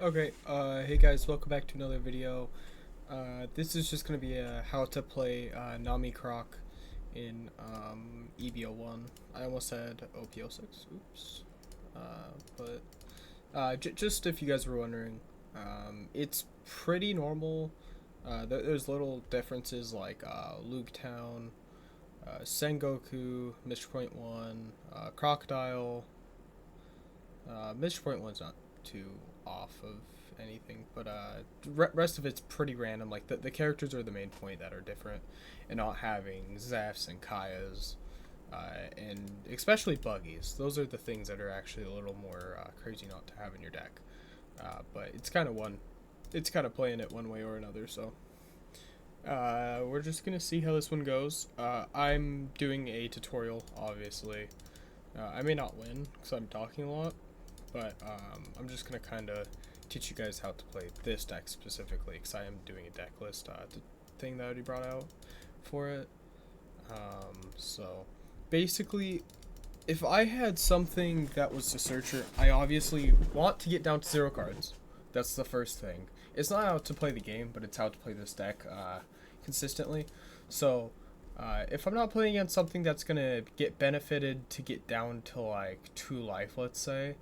Okay, hey guys, welcome back to another video. This is just going to be a how to play Nami Croc in EB01. I almost said OP06, oops. But just if you guys were wondering, it's pretty normal. There's little differences like Luke Town, Sengoku, Mr. Point 1, Crocodile. Mr. Point 1's not too off of anything, but rest of it's pretty random. Like the characters are the main point that are different, and not having Zephs and Kayas, and especially buggies. Those are the things that are actually a little more crazy not to have in your deck. But it's kind of playing it one way or another. So we're just gonna see how this one goes. I'm doing a tutorial, obviously. I may not win because I'm talking a lot, but I'm just gonna kind of teach you guys how to play this deck specifically because I am doing a deck list thing that I already brought out for it. So basically, if I had something that was to searcher, I obviously want to get down to 0 cards. That's the first thing. It's not how to play the game, but it's how to play this deck consistently. So if I'm not playing against something that's gonna get benefited to get down to like 2 life, let's say,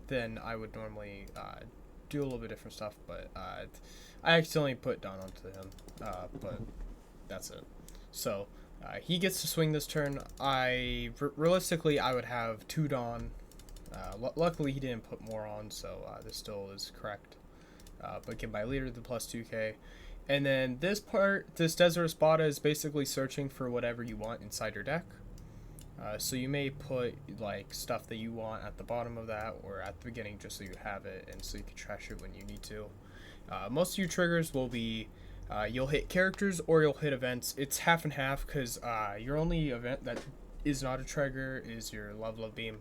then I would normally do a little bit different stuff. But I accidentally put Dawn onto him, but that's it. So he gets to swing this turn. Realistically, I would have 2 Dawn. Luckily, he didn't put more on, so this still is correct. But give my leader the plus 2k. And then this Desert Espada is basically searching for whatever you want inside your deck. So you may put like stuff that you want at the bottom of that or at the beginning just so you have it and so you can trash it when you need to. Most of your triggers will be you'll hit characters or you'll hit events. It's half and half because your only event that is not a trigger is your level of beam.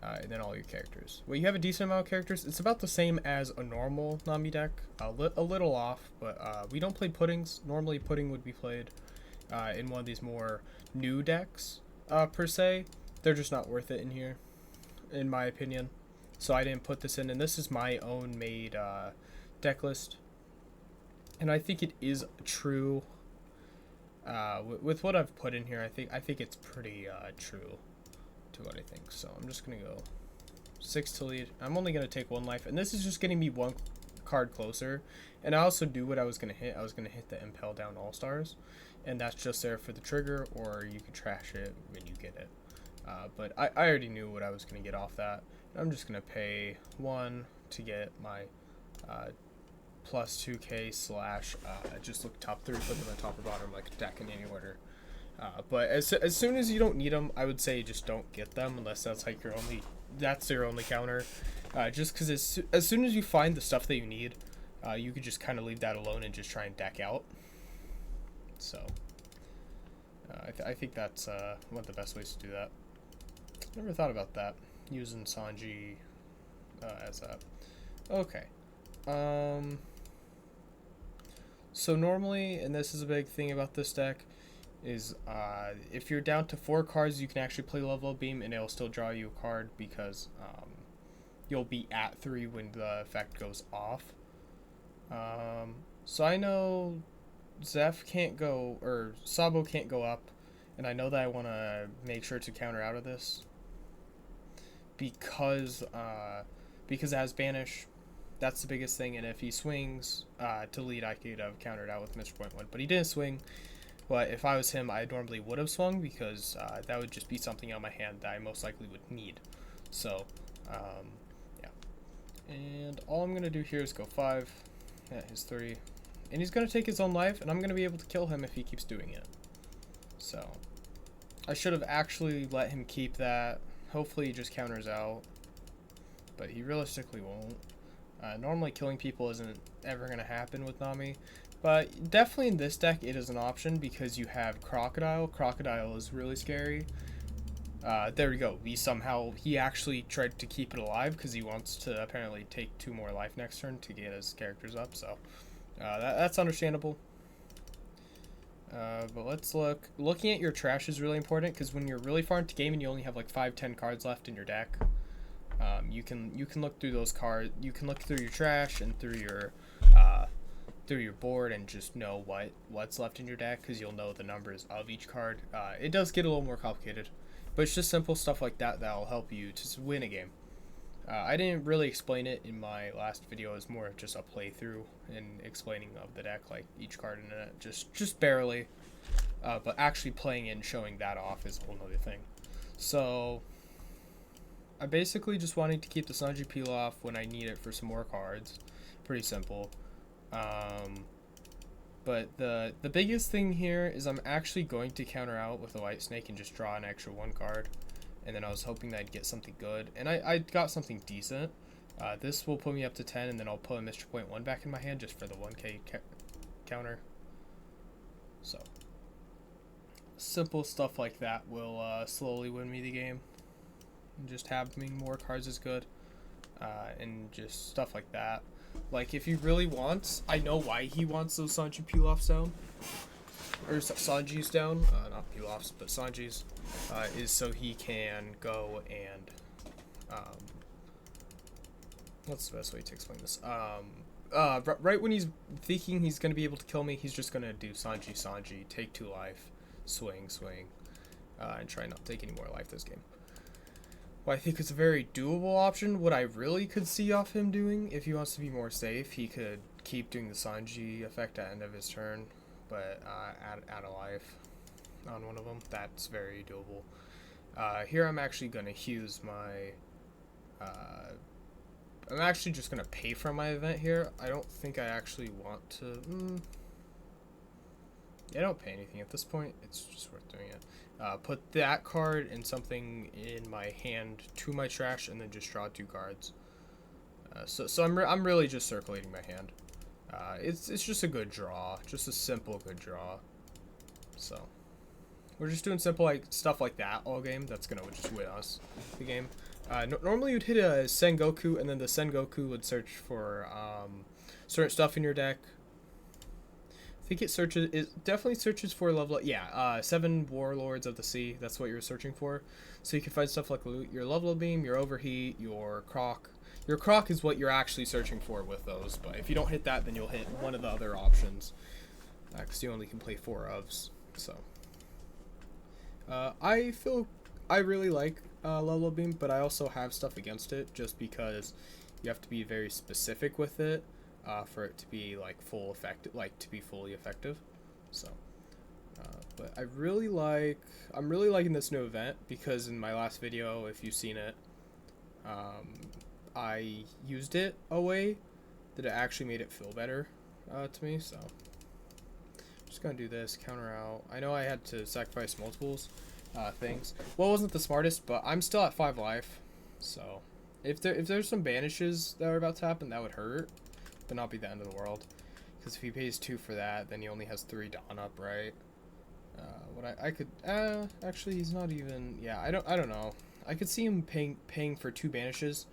And then all your characters. Well, you have a decent amount of characters. It's about the same as a normal Nami deck. A little off, but we don't play puddings. Normally, pudding would be played in one of these more new decks, per se. They're just not worth it in here, in my opinion. So I didn't put this in, and this is my own made deck list. And I think it is true. With what I've put in here, I think it's pretty true to what I think. So I'm just gonna go 6 to lead. I'm only gonna take 1 life, and this is just getting me 1 card closer. And I also do what I was gonna hit. I was gonna hit the Impel Down All Stars, and that's just there for the trigger, or you can trash it when you get it. But I already knew what I was gonna get off that. I'm just gonna pay 1 to get my plus 2k slash just look top 3, put them on top or bottom like deck in any order. But as soon as you don't need them, I would say just don't get them unless that's like that's your only counter. Just because as soon as you find the stuff that you need, you could just kind of leave that alone and just try and deck out. So I think that's one of the best ways to do that. Never thought about that, using Sanji as that. Okay. So normally, and this is a big thing about this deck, is if you're down to 4 cards, you can actually play Level of Beam and it'll still draw you a card because you'll be at 3 when the effect goes off. So I know Zeph can't go, or Sabo can't go up, and I know that I want to make sure to counter out of this because it has Banish. That's the biggest thing, and if he swings to lead, I could have countered out with Mr. Point 1, but he didn't swing. But if I was him, I normally would have swung because that would just be something on my hand that I most likely would need. So, yeah. And all I'm going to do here is go 5 at his 3. And he's going to take his own life, and I'm going to be able to kill him if he keeps doing it. So, I should have actually let him keep that. Hopefully he just counters out. But he realistically won't. Normally killing people isn't ever going to happen with Nami. But definitely in this deck, it is an option because you have Crocodile. Crocodile is really scary. There we go. He actually tried to keep it alive because he wants to apparently take 2 more life next turn to get his characters up. So that's understandable. But let's look. Looking at your trash is really important because when you're really far into game and you only have like 5-10 cards left in your deck, You can look through those cards. You can look through your trash and through your board and just know what's left in your deck, because you'll know the numbers of each card. It does get a little more complicated, but it's just simple stuff like that that'll help you to win a game. I didn't really explain it in my last video. It was more of just a playthrough and explaining of the deck, like each card in it, just barely. But actually playing it and showing that off is a whole nother thing. So I basically just wanted to keep the Sanji peel off when I need it for some more cards. Pretty simple. But the biggest thing here is I'm actually going to counter out with a White Snake and just draw an extra 1 card. And then I was hoping that I'd get something good. And I got something decent. This will put me up to 10, and then I'll put a Mr. Point 1 back in my hand just for the 1k counter. So simple stuff like that will slowly win me the game. And just having more cards is good. And just stuff like that. Like, if he really wants, I know why he wants those Sanji peel-offs down. Or Sanji's down, not peel-offs, but Sanji's, is so he can go and, what's the best way to explain this? Right when he's thinking he's going to be able to kill me, he's just going to do Sanji, take 2 life, swing, and try not to take any more life this game. Well, I think it's a very doable option. What I really could see off him doing, if he wants to be more safe, he could keep doing the Sanji effect at the end of his turn, but add a life on one of them. That's very doable. Here I'm actually going to use my... I'm actually just going to pay for my event here. I don't think I actually want to... I don't pay anything at this point. It's just worth doing it. Put that card and something in my hand to my trash, and then just draw 2 cards. So I'm really just circulating my hand. It's just a good draw, just a simple good draw. So we're just doing simple stuff like that all game. That's gonna just win us the game. Normally you'd hit a Sengoku, and then the Sengoku would search for certain stuff in your deck. I think it definitely searches for level, 7 Warlords of the Sea. That's what you're searching for. So you can find stuff like your level beam, your overheat, your croc. Your croc is what you're actually searching for with those, but if you don't hit that, then you'll hit one of the other options, because you only can play 4 ofs. So I really like level beam, but I also have stuff against it, just because you have to be very specific with it. For it to be to be fully effective. So, but I'm really liking this new event, because in my last video, if you've seen it, I used it a way that it actually made it feel better to me. So, I'm just gonna do this, counter out. I know I had to sacrifice multiples things. Well, it wasn't the smartest, but I'm still at 5 life. So, if there's some banishes that are about to happen, that would hurt, but not be the end of the world, because if he pays 2 for that, then he only has 3 Dawn up, right? I could actually, he's not even, I don't know. I could see him paying for 2 banishes,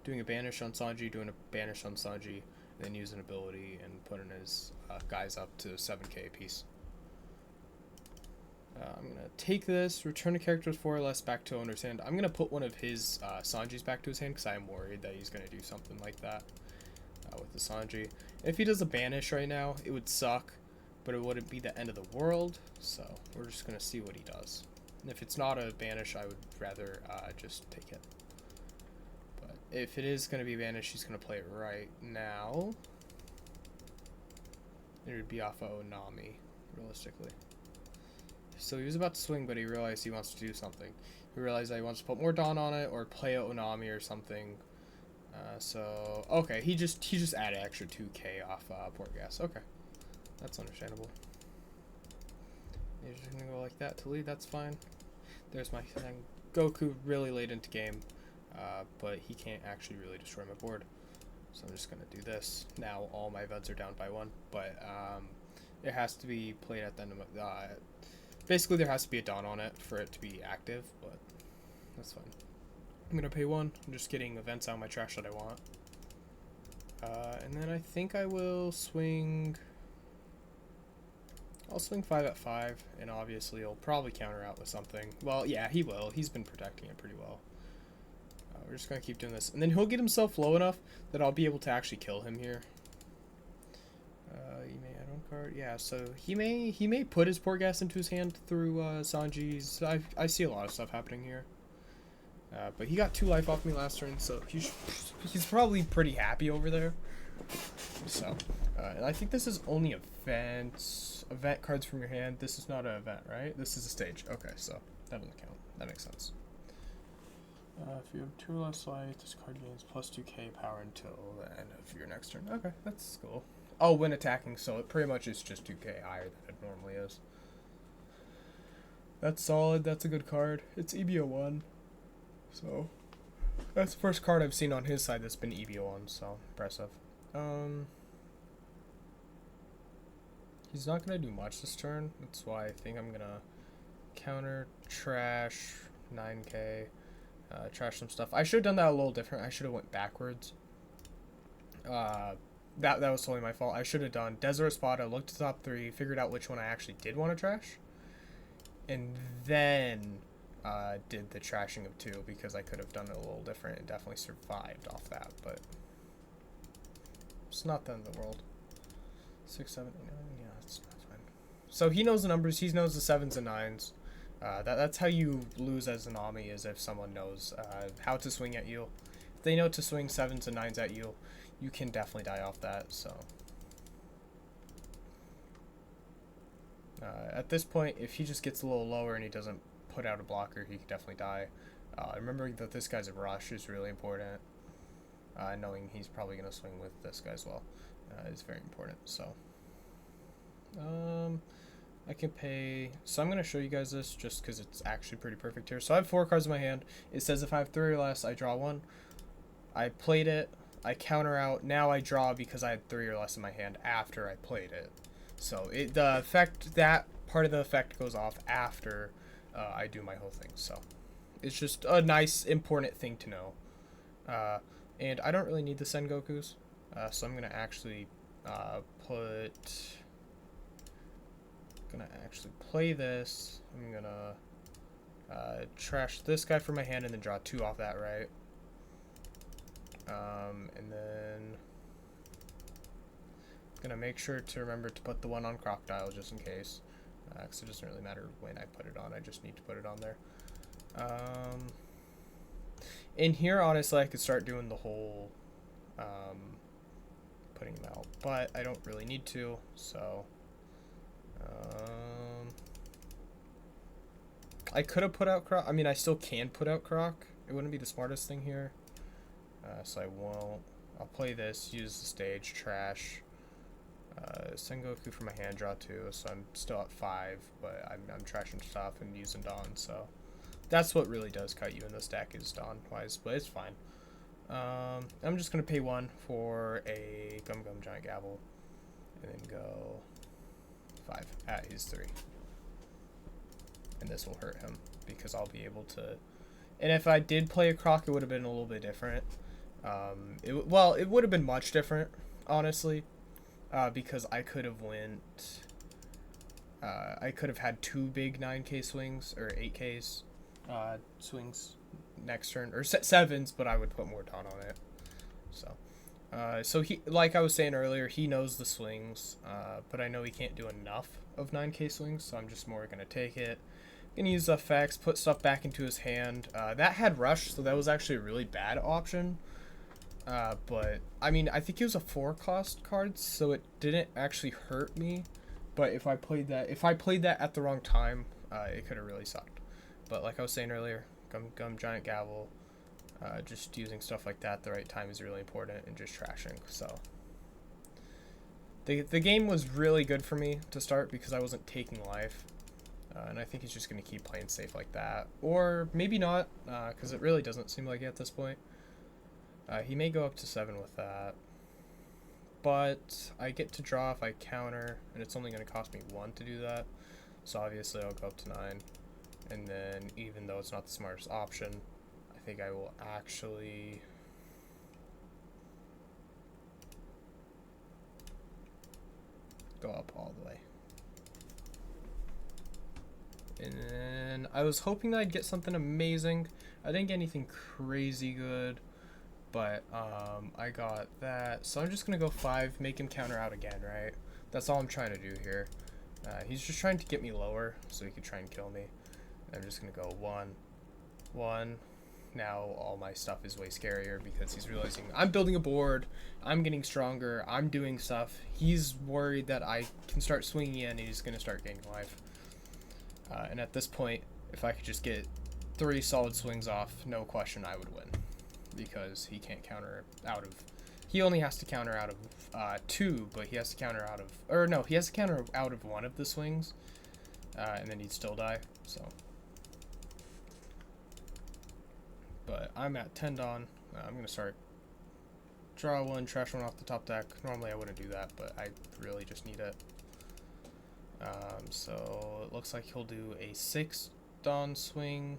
doing a banish on Sanji, doing a banish on Sanji, then use an ability and putting his guys up to 7k apiece. I'm gonna take this, return a character with 4 or less back to owner's hand. I'm gonna put one of his Sanjis back to his hand, because I'm worried that he's gonna do something like that. With the Sanji. If he does a banish right now, it would suck, but it wouldn't be the end of the world, so we're just going to see what he does. And if it's not a banish, I would rather just take it. But if it is going to be banished, he's going to play it right now. It would be off of nami, realistically. So he was about to swing, but he realized he wants to do something. He realized that he wants to put more Dawn on it, or play a Onami or something. So okay, he just added extra 2k off port gas. Okay, that's understandable. He's just gonna go like that to lead. That's fine. There's my thing. Goku really late into game, but he can't actually really destroy my board. So I'm just gonna do this. Now all my events are down by 1, but it has to be played at the end of basically there has to be a Dawn on it for it to be active, but that's fine. I'm gonna pay 1. I'm just getting events out of my trash that I want. And then I think I will swing... I'll swing 5 at 5, and obviously he'll probably counter out with something. Well, yeah, he will. He's been protecting it pretty well. We're we're just gonna keep doing this, and then he'll get himself low enough that I'll be able to actually kill him here. You may add one card. Yeah, so he may put his port gas into his hand through Sanji's. I see a lot of stuff happening here. But he got 2 life off me last turn, so he's probably pretty happy over there. So, and I think this is only event cards from your hand. This is not an event, right? This is a stage. Okay, so that doesn't count. That makes sense. If you have 2 or less life, this card gains plus 2k power until the end of your next turn. Okay, that's cool. Oh, when attacking, so it pretty much is just 2k higher than it normally is. That's solid. That's a good card. It's EB01. So, that's the first card I've seen on his side that's been EB01, so impressive. He's not going to do much this turn. That's why I think I'm going to counter, trash, 9k, trash some stuff. I should have done that a little different. I should have went backwards. That was totally my fault. I should have done Desert Espada, looked at the top 3, figured out which one I actually did want to trash, and then did the trashing of 2, because I could have done it a little different and definitely survived off that, but it's not the end of the world. 6, 7, 8, 9, yeah, that's fine. So he knows the numbers, he knows the 7s and 9s. That's how you lose as a nami, is if someone knows how to swing at you. If they know to swing 7s and 9s at you, you can definitely die off that, so. At this point, if he just gets a little lower and he doesn't put out a blocker, he can definitely die. Remembering that this guy's a rush is really important. Knowing he's probably going to swing with this guy as well is very important. So, I can pay. So I'm going to show you guys this just because it's actually pretty perfect here. So I have 4 cards in my hand. It says if I have 3 or less, I draw 1. I played it. I counter out. Now I draw because I had 3 or less in my hand after I played it. So the effect, that part of the effect goes off after I do my whole thing. So it's just a nice, important thing to know. And I don't really need the Sengokus. So I'm going to actually play this. I'm going to trash this guy from my hand and then draw 2 off that, right? And then I'm gonna make sure to remember to put the 1 on Crocodile just in case, because it doesn't really matter when I put it on, I just need to put it on there. In here, honestly, I could start doing the whole putting them out, but I don't really need to, so I could have put out Croc. I mean, I still can put out Croc. It wouldn't be the smartest thing here. So I won't. I'll play this, use the stage, trash. Sengoku for my hand, draw 2, so I'm still at 5, but I'm trashing stuff and using Dawn, so that's what really does cut you in this deck is Dawn-wise, but it's fine. I'm just going to pay 1 for a Gum Gum Giant Gavel, and then go 5 at his 3. And this will hurt him, because I'll be able to... And if I did play a Croc, it would have been a little bit different. It would have been much different, honestly, because I could have I could have had 2 big 9k swings, or 8k's swings next turn, or 7s, but I would put more Dawn on it. So he, like I was saying earlier, he knows the swings, but I know he can't do enough of 9k swings, so I'm just more going to take it. Gonna use effects, put stuff back into his hand. That had rush, so that was actually a really bad option. But I mean, I think it was a 4-cost card, so it didn't actually hurt me. But if I played that at the wrong time, it could have really sucked. But like I was saying earlier, Gum Giant Gavel, just using stuff like that at the right time is really important, and just trashing. So the game was really good for me to start because I wasn't taking life. And I think he's just going to keep playing safe like that. Or maybe not, because it really doesn't seem like it at this point. He may go up to 7 with that. But I get to draw if I counter, and it's only going to cost me 1 to do that. So obviously I'll go up to 9. And then, even though it's not the smartest option, I think I will actually... go up all the way. And then I was hoping that I'd get something amazing. I didn't get anything crazy good, but I got that. So I'm just gonna go 5, make him counter out again, right? That's all I'm trying to do here. He's just trying to get me lower so he could try and kill me. I'm just gonna go 1, 1. Now all my stuff is way scarier because he's realizing I'm building a board, I'm getting stronger, I'm doing stuff. He's worried that I can start swinging in and he's gonna start gaining life. And at this point, if I could just get 3 solid swings off, no question I would win, because he can't counter out of. He only has to counter out of 2, but he has to counter out of, or no, he has to counter out of 1 of the swings, and then he'd still die. So, but I'm at 10 Dawn. I'm gonna start draw 1, trash 1 off the top deck. Normally I wouldn't do that, but I really just need it. So it looks like he'll do a 6 Dawn swing.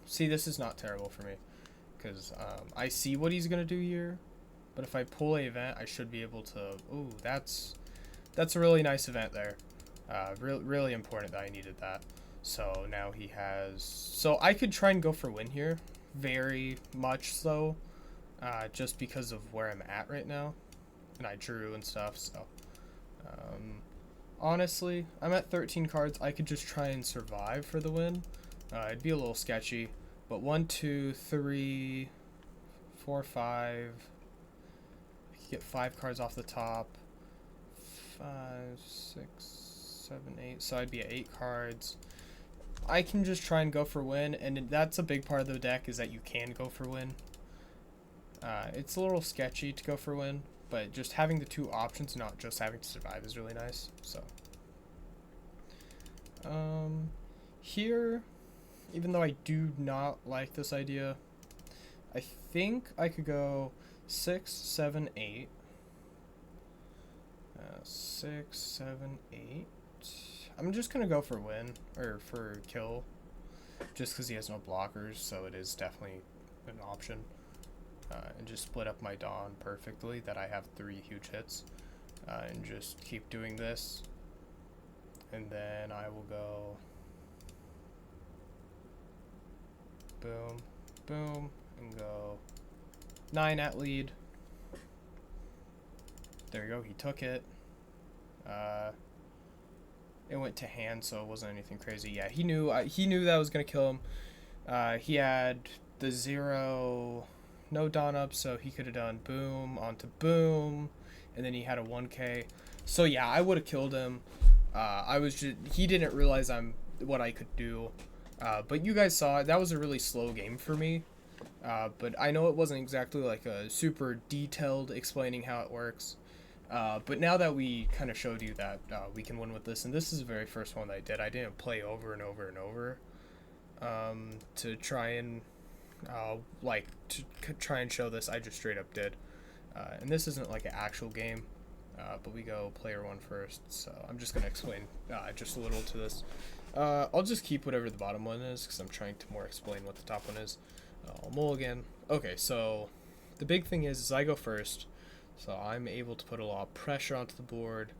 See, this is not terrible for me, because I see what he's gonna do here. But if I pull a event, I should be able to. Ooh, that's a really nice event there. Really important that I needed that. So now he has. So I could try and go for win here, very much so, just because of where I'm at right now, and I drew and stuff. So honestly, I'm at 13 cards. I could just try and survive for the win. It'd be a little sketchy, but 1, 2, 3, 4, 5. Get 5 cards off the top. 5, 6, 7, 8. So I'd be at 8 cards. I can just try and go for win, and that's a big part of the deck, is that you can go for win. It's a little sketchy to go for win, but just having the 2 options, not just having to survive, is really nice. So here, even though I do not like this idea, I think I could go 6, 7, 8. 6, 7, 8. I'm just gonna go for win, or for kill, just because he has no blockers, so it is definitely an option. And just split up my Dawn perfectly, that I have 3 huge hits, and just keep doing this. And then I will go boom, boom, and go 9 at lead. There you go, he took it. It went to hand, so it wasn't anything crazy. Yeah, he knew that I was gonna kill him. He had the 0, no Dawn up, so he could have done boom onto boom, and then he had a 1k. So yeah, I would have killed him. He didn't realize what I could do. But you guys saw it. That was a really slow game for me. But I know it wasn't exactly like a super detailed explaining how it works. But now that we kind of showed you that we can win with this, and this is the very first one that I did. I didn't play over and over and over to try and try and show this. I just straight up did. And this isn't like an actual game, but we go player 1 first. So I'm just gonna explain just a little to this. I'll just keep whatever the bottom one is, because I'm trying to more explain what the top one is. I'll mulligan. Okay, so the big thing is I go first, so I'm able to put a lot of pressure onto the board.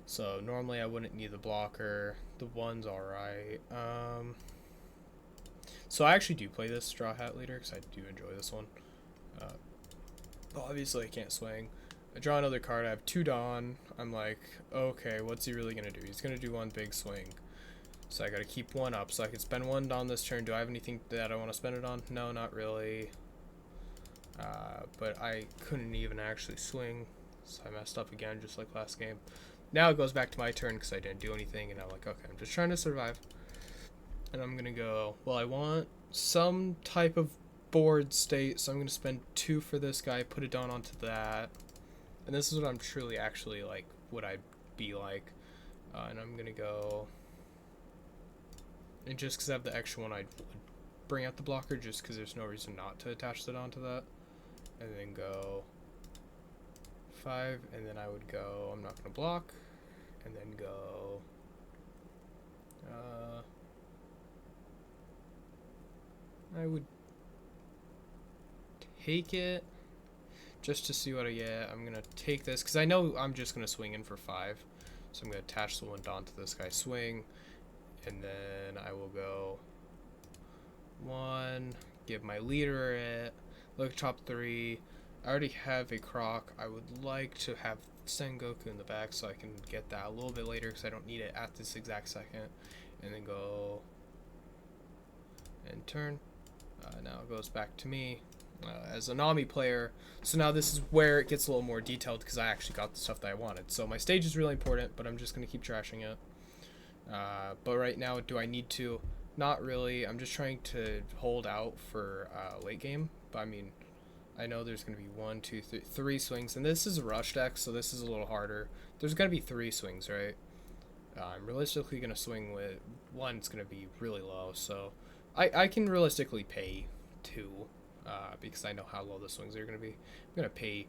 So normally I wouldn't need the blocker. The 1's alright. So I actually do play this Straw Hat Leader, because I do enjoy this one. Obviously I can't swing. I draw another card. I have 2 Dawn. I'm like, okay, what's he really going to do? He's going to do 1 big swing. So I got to keep 1 up. So I can spend 1 Dawn this turn. Do I have anything that I want to spend it on? No, not really. But I couldn't even actually swing. So I messed up again, just like last game. Now it goes back to my turn because I didn't do anything. And I'm like, okay, I'm just trying to survive. And I'm going to go, well, I want some type of board state. So I'm going to spend 2 for this guy, put a Dawn onto that. And this is what I'm truly actually like, what I'd be like. And I'm going to go, and just because I have the extra one, I'd bring out the blocker just because there's no reason not to attach that onto that. And then go 5, and then I would go, I'm not going to block, and then go, I would take it just to see what I get. I'm going to take this because I know I'm just going to swing in for 5. So I'm going to attach the 1 Dawn to this guy, swing, and then I will go 1, give my leader it. Look, top 3. I already have a croc. I would like to have Sengoku in the back so I can get that a little bit later because I don't need it at this exact second. And then go and turn. Now it goes back to me as a Nami player. So now this is where it gets a little more detailed because I actually got the stuff that I wanted. So my stage is really important, but I'm just going to keep trashing it. But right now, do I need to? Not really. I'm just trying to hold out for late game. But I mean, I know there's going to be 1, 2, 3 swings. And this is a rush deck, so this is a little harder. There's going to be 3 swings, right? I'm realistically going to swing with 1. It's going to be really low. So I can realistically pay 2 because I know how low the swings are going to be. I'm going to pay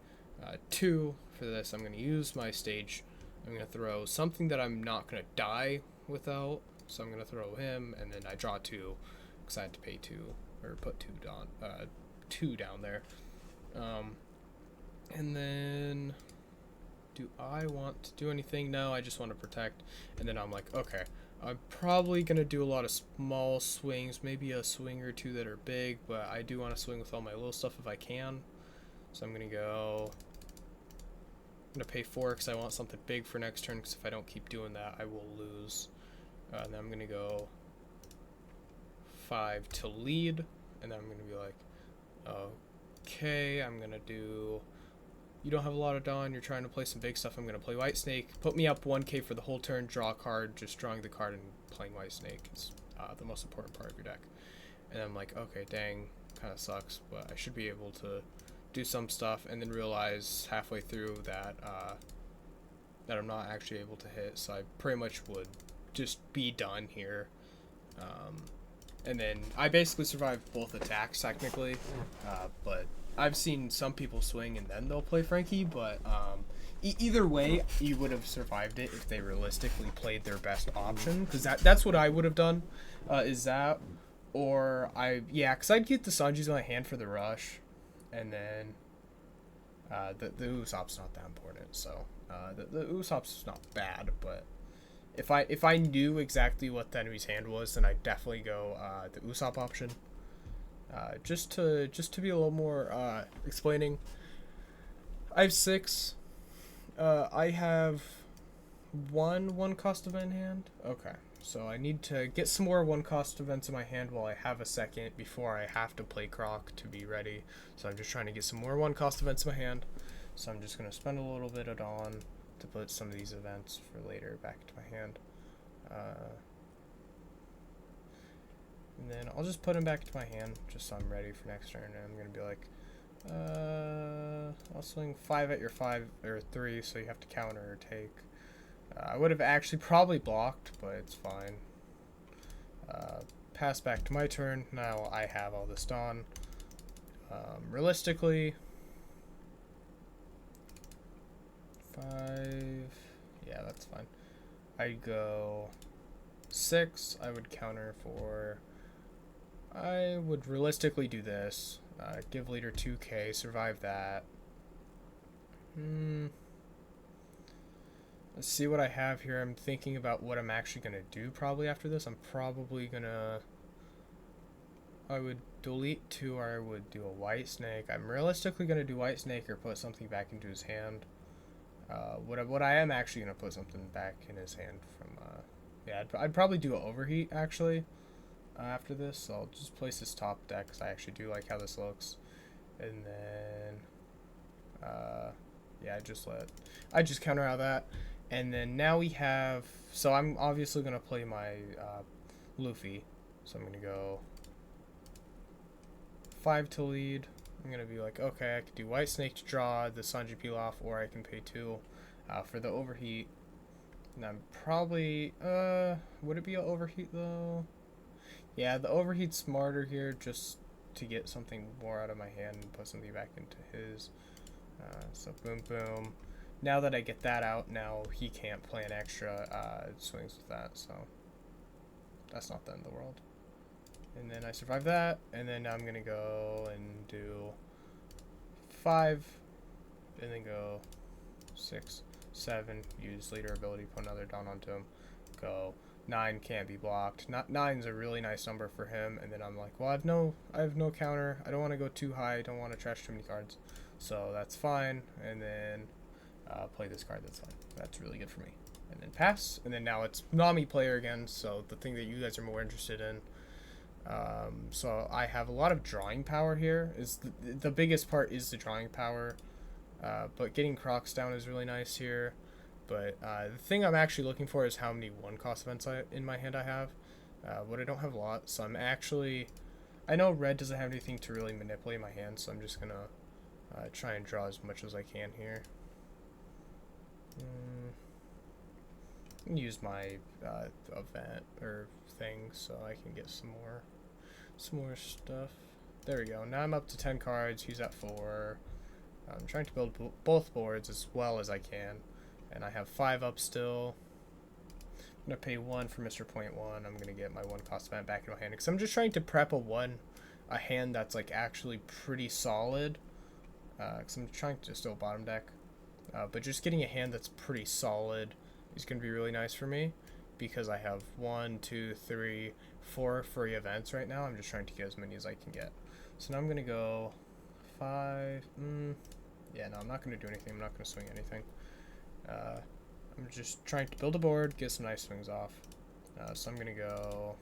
2 for this. I'm going to use my stage. I'm going to throw something that I'm not going to die without. So I'm going to throw him, and then I draw 2 because I had to pay 2 or put 2 down there. And then do I want to do anything? No, I just want to protect. And then I'm like, okay, I'm probably going to do a lot of small swings, maybe a swing or 2 that are big, but I do want to swing with all my little stuff if I can. So I'm going to go, I'm going to pay 4 because I want something big for next turn, because if I don't keep doing that, I will lose. And then I'm going to go 5 to lead, and then I'm going to be like, okay, I'm going to do, you don't have a lot of Dawn, you're trying to play some big stuff, I'm going to play White Snake, put me up 1k for the whole turn, draw a card, just drawing the card and playing White Snake is the most important part of your deck. And I'm like, okay, dang, kind of sucks, but I should be able to do some stuff, and then realize halfway through that that I'm not actually able to hit, so I pretty much would just be done here. And then I basically survived both attacks technically, but I've seen some people swing and then they'll play Frankie, but either way you would have survived it if they realistically played their best option, because that's what I would have done, is that, or because I'd get the Sanjis in my hand for the rush, and then the Usopp's not that important, so the Usopp's not bad, but if I knew exactly what the enemy's hand was, then I'd definitely go the Usopp option. Just to be a little more explaining, I have 6. I have one cost event in hand. Okay, so I need to get some more 1 cost events in my hand while I have a second before I have to play Croc to be ready. So I'm just trying to get some more 1 cost events in my hand. So I'm just gonna spend a little bit of Dawn to put some of these events for later back into my hand. And then I'll just put them back into my hand just so I'm ready for next turn. And I'm going to be like, I'll swing 5 at your 5 or 3, so you have to counter or take. I would have actually probably blocked, but it's fine. Pass back to my turn. Now I have all this done. Realistically, 5, yeah, that's fine. I go 6, I would counter for, I would realistically do this, give leader 2k, survive that. Let's see what I have here. I'm thinking about what I'm actually going to do probably after this. I'm probably going to, I would delete 2 or I would do a White Snake. I'm realistically going to do White Snake or put something back into his hand. What I am actually going to put something back in his hand from, I'd probably do an Overheat, actually, after this. So I'll just place this top deck, because I actually do like how this looks. And then, I just counter out that. And then now we have, so I'm obviously going to play my Luffy. So I'm going to go 5 to lead. I'm going to be like, okay, I could do White Snake to draw the Sanji peel off, or I can pay 2 for the Overheat. And I'm probably, would it be an Overheat though? Yeah, the Overheat's smarter here, just to get something more out of my hand and put something back into his. So boom, boom. Now that I get that out, now he can't play an extra swings with that, so that's not the end of the world. And then I survive that, and then I'm going to go and do 5, and then go 6, 7, use leader ability, put another down onto him, go 9 can't be blocked. Not 9's a really nice number for him, and then I'm like, well, I have no counter. I don't want to go too high. I don't want to trash too many cards, so that's fine. And then play this card. That's fine. That's really good for me. And then pass. And then now it's Nami player again. So the thing that you guys are more interested in. So I have a lot of drawing power here. Is the biggest part is the drawing power, but getting Crocs down is really nice here. But the thing I'm actually looking for is how many one-cost events in my hand I have. But I don't have a lot, so I'm actually... I know red doesn't have anything to really manipulate my hand, so I'm just going to try and draw as much as I can here. And use my event or thing so I can get some more stuff. There we go. Now I'm up to 10 cards. He's at 4. I'm trying to build both boards as well as I can. And I have 5 up still. I'm going to pay 1 for Mr. Point 1. I'm going to get my 1-cost event back in my hand. Because I'm just trying to prep a hand that's like actually pretty solid. Because I'm trying to still bottom deck. But just getting a hand that's pretty solid is going to be really nice for me. Because I have 1, 2, 3, 4 free events right now. I'm just trying to get as many as I can get. So now I'm going to go 5. Yeah, no, I'm not going to do anything. I'm not going to swing anything. I'm just trying to build a board, get some nice swings off. So I'm going to go...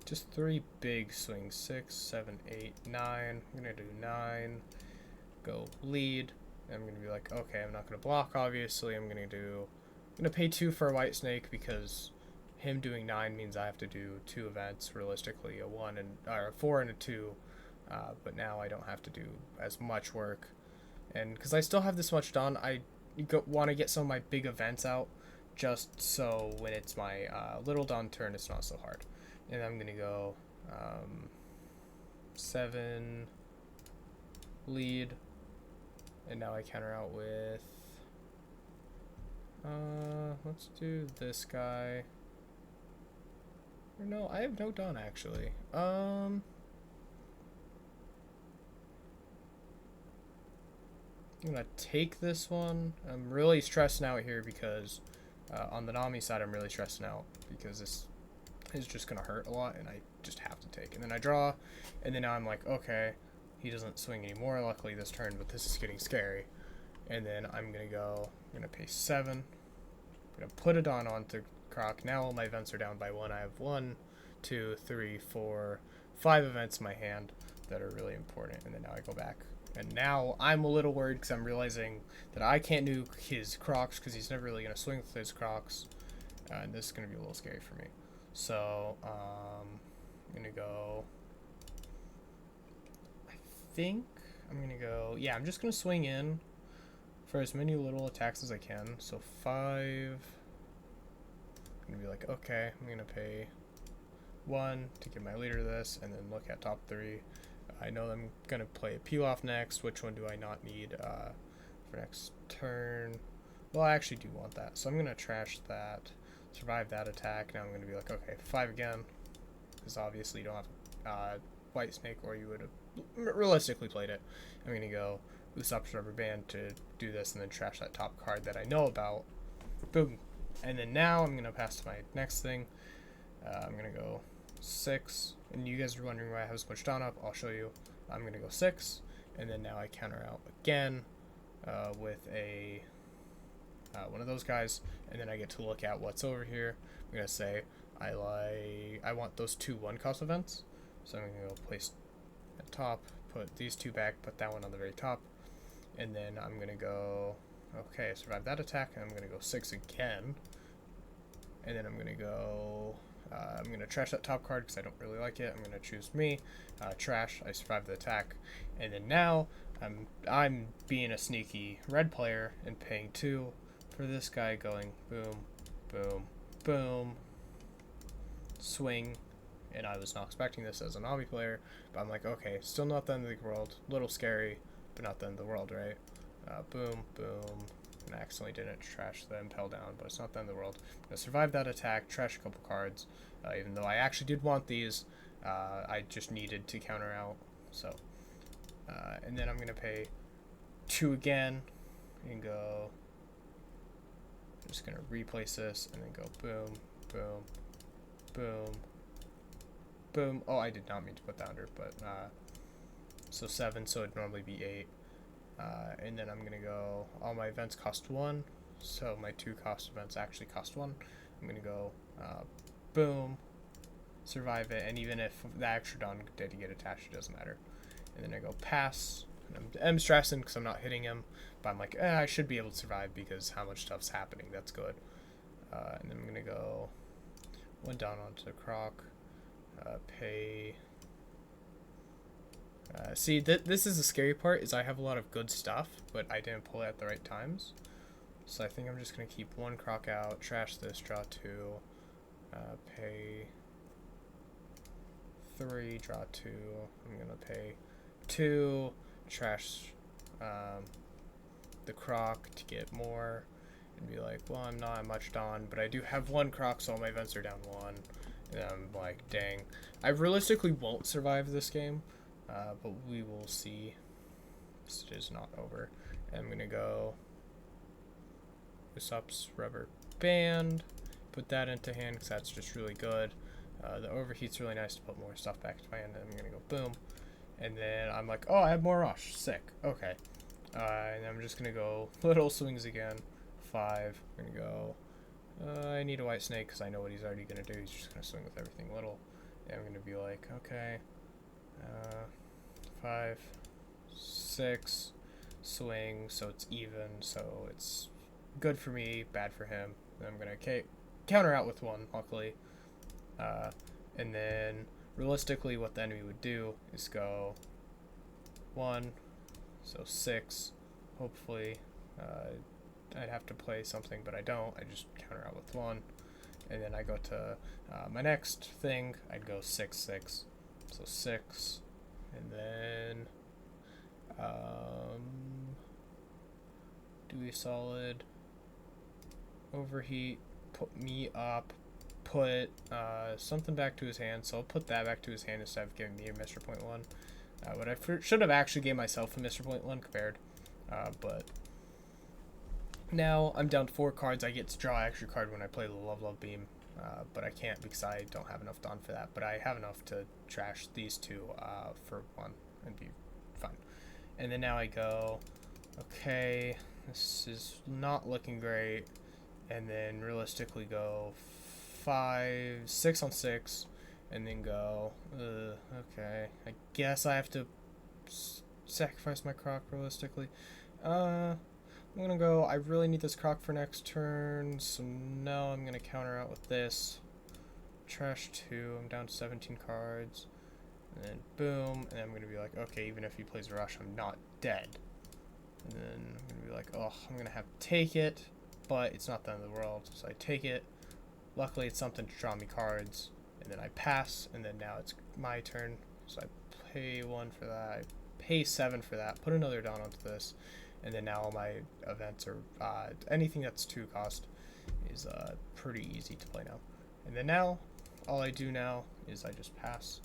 just 3 big swings. 6, 7, 8, 9. I'm going to do 9. Go lead. I'm going to be like, okay, I'm not going to block, obviously. I'm going to pay 2 for a white snake because him doing 9 means I have to do 2 events, realistically, a 4 and a 2. But now I don't have to do as much work. And because I still have this much done, I want to get some of my big events out just so when it's my little done turn, it's not so hard. And I'm going to go 7 lead. And now I counter out with... let's do this guy. Or no, I have no done, actually. I'm gonna take this one. I'm really stressing out here because on the Nami side I'm really stressing out because this is just gonna hurt a lot and I just have to take. And then I draw, and then now I'm like, okay, he doesn't swing anymore luckily this turn, but this is getting scary. And then I'm gonna pay 7. I'm gonna put it onto Croc. Now all my events are down by 1. I have 1, 2, 3, 4, 5 events in my hand that are really important. And then now I go back. And now I'm a little worried because I'm realizing that I can't nuke his Crocs because he's never really going to swing with his Crocs. And this is going to be a little scary for me. So, I'm going to go... I think I'm going to go... Yeah, I'm just going to swing in for as many little attacks as I can. So 5... I'm going to be like, okay, I'm going to pay 1 to give my leader this, and then look at top 3. I know I'm going to play a peel off next. Which one do I not need for next turn? Well, I actually do want that. So I'm going to trash that, survive that attack. Now I'm going to be like, okay, 5 again. Because obviously you don't have white snake or you would have realistically played it. I'm going to go Usopp's rubber band to do this and then trash that top card that I know about. Boom. And then now I'm going to pass to my next thing. I'm going to go 6, and you guys are wondering why I have so much down up. I'll show you. I'm going to go 6, and then now I counter out again with a one of those guys, and then I get to look at what's over here. I'm going to say I want those 2 1-cost events, so I'm going to go place at top, put these 2 back, put that one on the very top, and then I'm going to go, okay, survive that attack, and I'm going to go 6 again, and then I'm going to go... I'm going to trash that top card because I don't really like it. I'm going to choose me. Trash. I survived the attack. And then now I'm being a sneaky red player and paying 2 for this guy going boom, boom, boom, swing. And I was not expecting this as a Nami player. But I'm like, okay, still not the end of the world. A little scary, but not the end of the world, right? Boom, boom. And I accidentally didn't trash the impel down, but it's not the end of the world. I'm going to survive that attack, trash a couple cards, even though I actually did want these. I just needed to counter out. So, and then I'm going to pay 2 again and go I'm just gonna replace this and then go boom, boom, boom, boom. Oh, I did not mean to put that under, but so 7, so it'd normally be 8. And then I'm gonna go, all my events cost 1, so my 2 cost events actually cost 1. I'm gonna go boom, survive it, and even if the extra Dawn did get attached, it doesn't matter. And then I go pass, and I'm stressing because I'm not hitting him, but I'm like, I should be able to survive because how much stuff's happening, that's good. And then I'm gonna go 1 down onto the croc, pay. See, this is the scary part, is I have a lot of good stuff, but I didn't pull it at the right times. So I think I'm just going to keep 1 croc out, trash this, draw 2, pay 3, draw 2, I'm going to pay 2, trash the croc to get more, and be like, well, I'm not much done, but I do have 1 croc, so all my events are down 1, and I'm like, dang. I realistically won't survive this game. But we will see. This is not over. And I'm gonna go Usopp's rubber band, put that into hand because that's just really good. The overheat's really nice to put more stuff back to my hand. And I'm gonna go boom, and then I'm like, oh, I have more rush. Sick. Okay. And I'm just gonna go little swings again. 5. I'm gonna go. I need a white snake because I know what he's already gonna do. He's just gonna swing with everything little. And I'm gonna be like, okay. 5, 6, swing, so it's even, so it's good for me, bad for him. And I'm gonna counter out with 1, luckily. And then realistically, what the enemy would do is go 1, so 6. Hopefully, I'd have to play something, but I don't. I just counter out with 1, and then I go to my next thing. I'd go 6, 6. So 6, and then do a solid overheat, put me up, put something back to his hand, so I'll put that back to his hand instead of giving me a Mr. Point 1. But I should have actually gave myself a Mr. Point 1 compared, but now I'm down to 4 cards. I get to draw an extra card when I play the Love Beam. But I can't because I don't have enough Dawn for that. But I have enough to trash these 2 for 1 and be fine. And then now I go, okay, this is not looking great. And then realistically go 5, 6 on 6, and then go, okay, I guess I have to sacrifice my croc realistically. I'm gonna go, I really need this croc for next turn, so no, I'm gonna counter out with this. Trash 2, I'm down to 17 cards. And then boom, and then I'm gonna be like, okay, even if he plays rush, I'm not dead. And then I'm gonna be like, oh, I'm gonna have to take it, but it's not the end of the world, so I take it. Luckily, it's something to draw me cards, and then I pass, and then now it's my turn, so I pay 1 for that, I pay 7 for that, put another Dawn onto this. And then now all my events are, anything that's 2 cost is pretty easy to play now. And then now, all I do now is I just pass.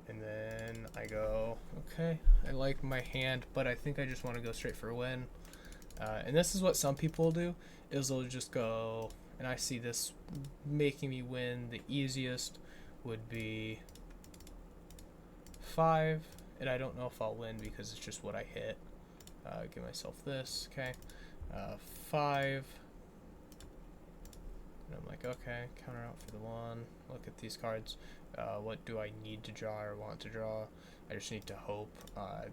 And then I go, okay, I like my hand, but I think I just want to go straight for a win. And this is what some people do, is they'll just go, and I see this making me win. The easiest would be 5, and I don't know if I'll win because it's just what I hit. Give myself this, okay, 5, and I'm like, okay, counter out for the 1, look at these cards, what do I need to draw or want to draw? I just need to hope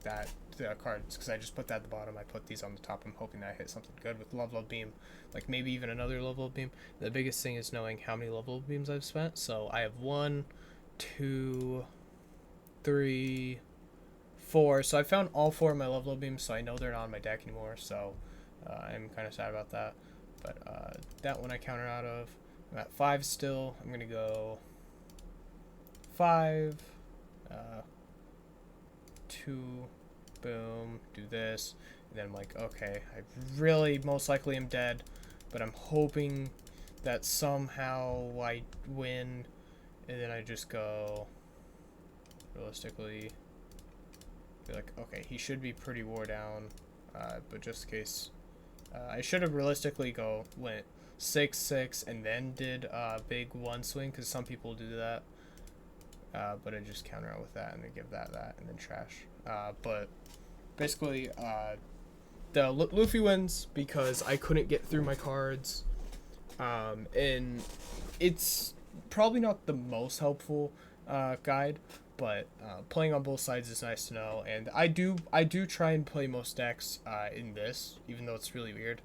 that the cards, because I just put that at the bottom, I put these on the top, I'm hoping that I hit something good with Love Beam, like maybe even another Love Beam. The biggest thing is knowing how many Love Beams I've spent, so I have 1, 2, 3, 4, so I found all 4 of my Love Beams, so I know they're not on my deck anymore, so I'm kind of sad about that, but that one I counter out of. I'm at 5 still. I'm going to go 5, 2, boom, do this, and then I'm like, okay, I really most likely am dead, but I'm hoping that somehow I win, and then I just go, realistically, be like, okay, he should be pretty wore down, but just in case, I should have realistically went 6/6 and then did big one swing, because some people do that. But I just counter out with that and then give that and then trash. But basically, the Luffy wins because I couldn't get through my cards, and it's probably not the most helpful guide, but playing on both sides is nice to know. And I do try and play most decks in this, even though it's really weird,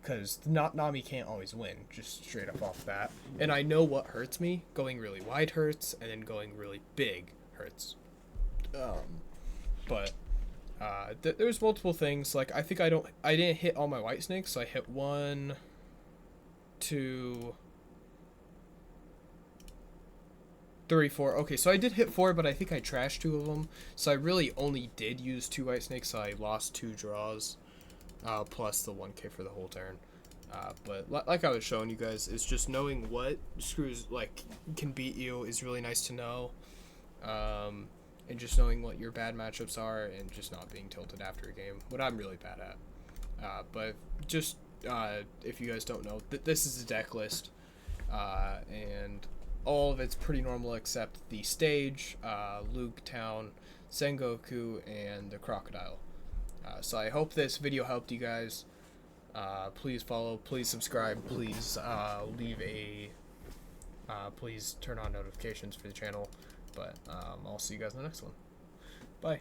because Nami can't always win just straight up off that. And I know what hurts me. Going really wide hurts, and then going really big hurts. But there's multiple things. Like, I think I didn't hit all my white snakes, so I hit 1, 2, 3, 4. Okay, so I did hit 4, but I think I trashed 2 of them. So I really only did use 2 white snakes, so I lost 2 draws, plus the 1k for the whole turn. But like I was showing you guys, it's just knowing what screws like can beat you is really nice to know. And just knowing what your bad matchups are, and just not being tilted after a game, what I'm really bad at. But just if you guys don't know, this is a deck list, and all of it's pretty normal except the stage, Luke Town, Sengoku, and the crocodile. So I hope this video helped you guys. Please follow, please subscribe, please leave a please turn on notifications for the channel. But I'll see you guys in the next one. Bye.